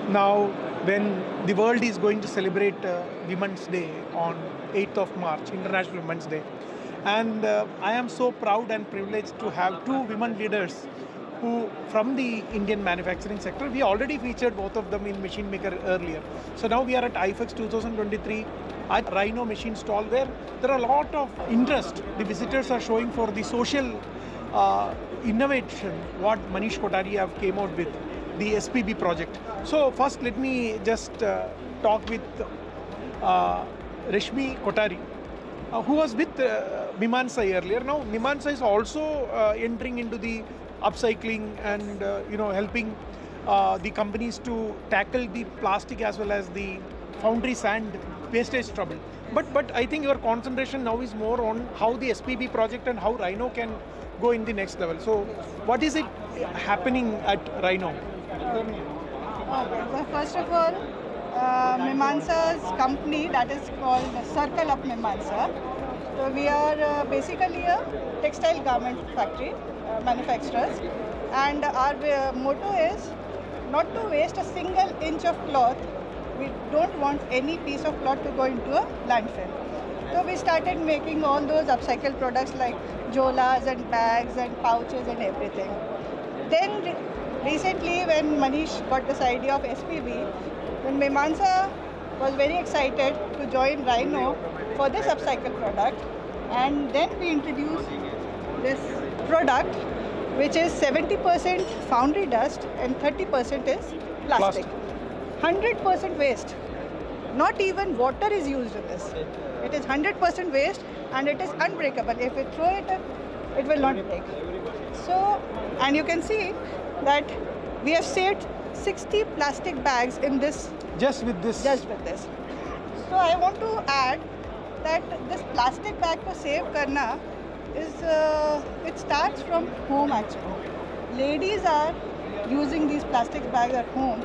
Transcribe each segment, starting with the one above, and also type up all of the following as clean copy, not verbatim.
Now, when the world is going to celebrate Women's Day on 8th of March, International Women's Day, and I am so proud and privileged to have two women leaders who from the Indian manufacturing sector. We already featured both of them in Machine Maker earlier. So now we are at IFEX 2023 at Rhino Machines stall, where there are a lot of interest. The visitors are showing for the social innovation what Manish Kothari have came out with, the SPB project. So first let me just talk with Rashmi Kothari, who was with Meemansa earlier. Now Meemansa is also entering into the upcycling and helping the companies to tackle the plastic as well as the foundry sand wastage trouble. But I think your concentration now is more on how the SPB project and how Rhino can go in the next level. So what is it happening at Rhino? Okay, so first of all, Meemansa's company, that is called Circle of Meemansa. So we are basically a textile garment factory, manufacturers, and our motto is not to waste a single inch of cloth. We don't want any piece of cloth to go into a landfill. So we started making all those upcycled products like jolas and bags and pouches and everything. Then recently, when Manish got this idea of SPB, when Meemansa was very excited to join Rhino for this upcycled product, and then we introduced this product which is 70% foundry dust and 30% is plastic. 100% waste. Not even water is used in this. It is 100% waste and it is unbreakable. If we throw it, it will not break. So, and you can see that we have saved 60 plastic bags in this. Just with this? Just with this. So I want to add that this plastic bag to save karna is, it starts from home actually. Ladies are using these plastic bags at home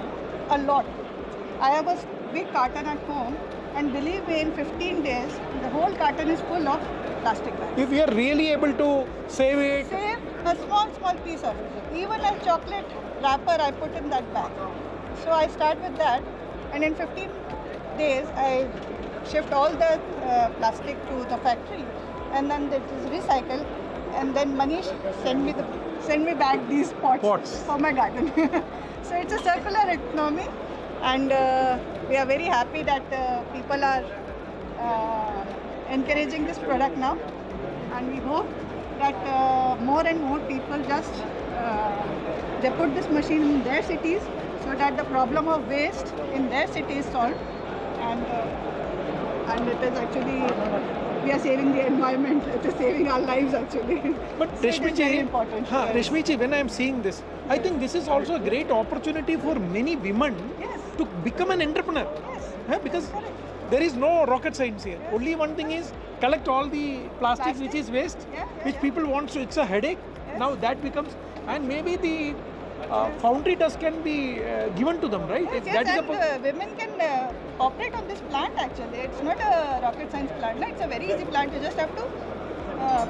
a lot. I have a big carton at home, and believe me, in 15 days, the whole carton is full of plastic bags. If we are really able to save it. Save a small piece of it. Even a chocolate wrapper I put in that bag. So I start with that, and in 15 days I shift all the plastic to the factory, and then it is recycled, and then Manish send me back these pots for my garden. So it's a circular economy, and we are very happy that people are encouraging this product now, and we hope that more and more people just they put this machine in their cities so that the problem of waste in their city is solved, and it is actually, we are saving the environment, it is saving our lives actually. But so Rashmi very important. Rashmi ji, when I am seeing this, I think this is also a great opportunity for many women to become an entrepreneur. Because there is no rocket science here. Only one thing is collect all the plastics which is waste, which people want, so it's a headache. Now that becomes, and maybe the foundry dust can be given to them, right? Yes, yes, and women can operate on this plant actually. It's not a rocket science plant. No? It's a very easy plant. You just have to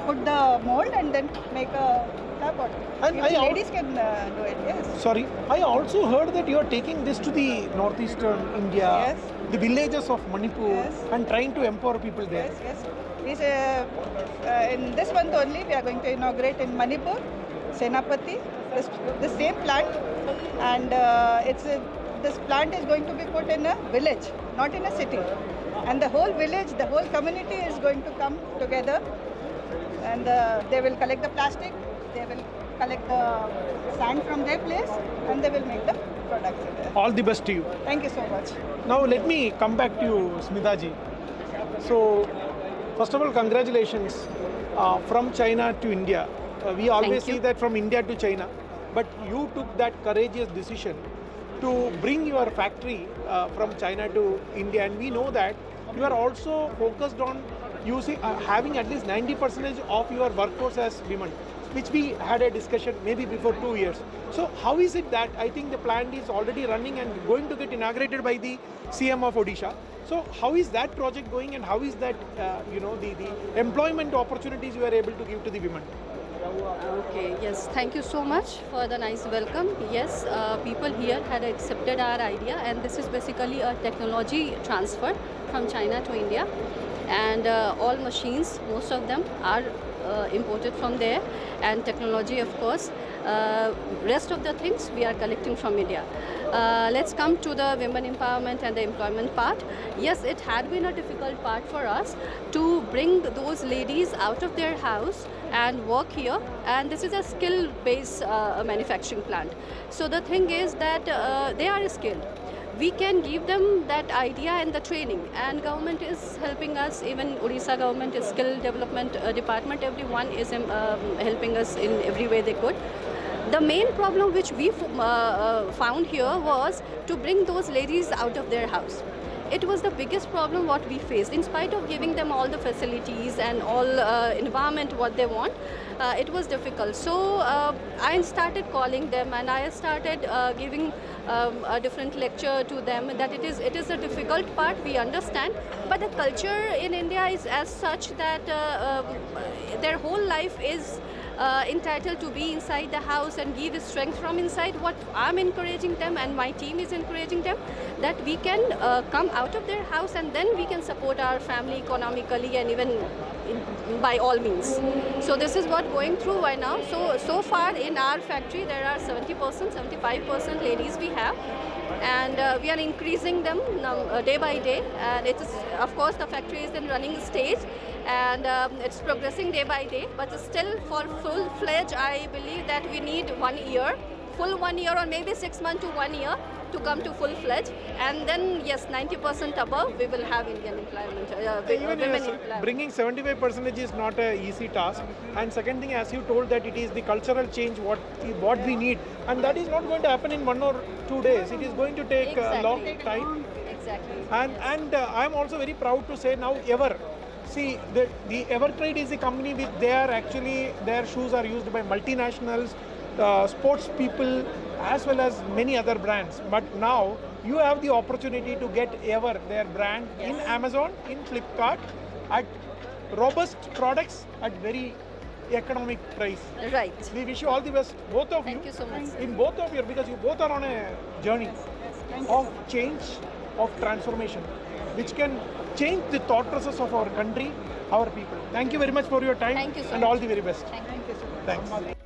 put the mold and then make a tap on it. And ladies can do it, yes. Sorry, I also heard that you are taking this to the northeastern India, the villages of Manipur, and trying to empower people there. Yes, yes. In this month only, we are going to inaugurate in Manipur, Senapati, the same plant, and this plant is going to be put in a village, not in a city. And the whole village, the whole community is going to come together, and they will collect the plastic, they will collect the sand from their place, and they will make the products. All the best to you. Thank you so much. Now let me come back to you, Smita ji. So, first of all, congratulations from China to India. We always see that from India to China, but you took that courageous decision to bring your factory from China to India, and we know that you are also focused on using having at least 90% of your workforce as women, which we had a discussion maybe before 2 years. So how is it that I think the plant is already running and going to get inaugurated by the CM of Odisha? So how is that project going, and how is that the employment opportunities you are able to give to the women? Okay, yes, thank you so much for the nice welcome. Yes, people here had accepted our idea, and this is basically a technology transfer from China to India. And all machines, most of them are imported from there, and technology, of course. Rest of the things we are collecting from India. Let's come to the women empowerment and the employment part. Yes, it had been a difficult part for us to bring those ladies out of their house and work here, and this is a skill-based manufacturing plant. So the thing is that they are skilled. We can give them that idea and the training, and government is helping us. Even Odisha government is skill development department, everyone is helping us in every way they could. The main problem which we found here was to bring those ladies out of their house. It was the biggest problem what we faced. In spite of giving them all the facilities and all environment what they want, it was difficult. So I started calling them, and I started giving a different lecture to them that it is a difficult part, we understand, but the culture in India is as such that their whole life is entitled to be inside the house and give strength from inside. What I'm encouraging them and my team is encouraging them, that we can come out of their house and then we can support our family economically and even by all means. So this is what going through right now. So far in our factory there are 70%, 75% ladies we have, and we are increasing them day by day, and it is, of course, the factory is in running stage, and it's progressing day by day, but still for full-fledged I believe that we need 1 year, full 1 year, or maybe 6 months to 1 year to come to full-fledged, and then yes, 90% above we will have Indian employment, Even women yes, employment. bringing 75% is not an easy task. And second thing, as you told, that it is the cultural change what we need, and that is not going to happen in 1 or 2 days. It is going to take a long time. Exactly. And I'm also very proud to say now see the Evertrade is a company which their shoes are used by multinationals, sports people, as well as many other brands. But now you have the opportunity to get their brand in Amazon, in Flipkart, at robust products at very economic price. Right. We wish you all the best, both of you. Thank you so much. In both of you, because you both are on a journey of change, of transformation, which can change the thought process of our country, our people. Thank you very much for your time. Thank you so and much. all the very best. Thank you. Thanks.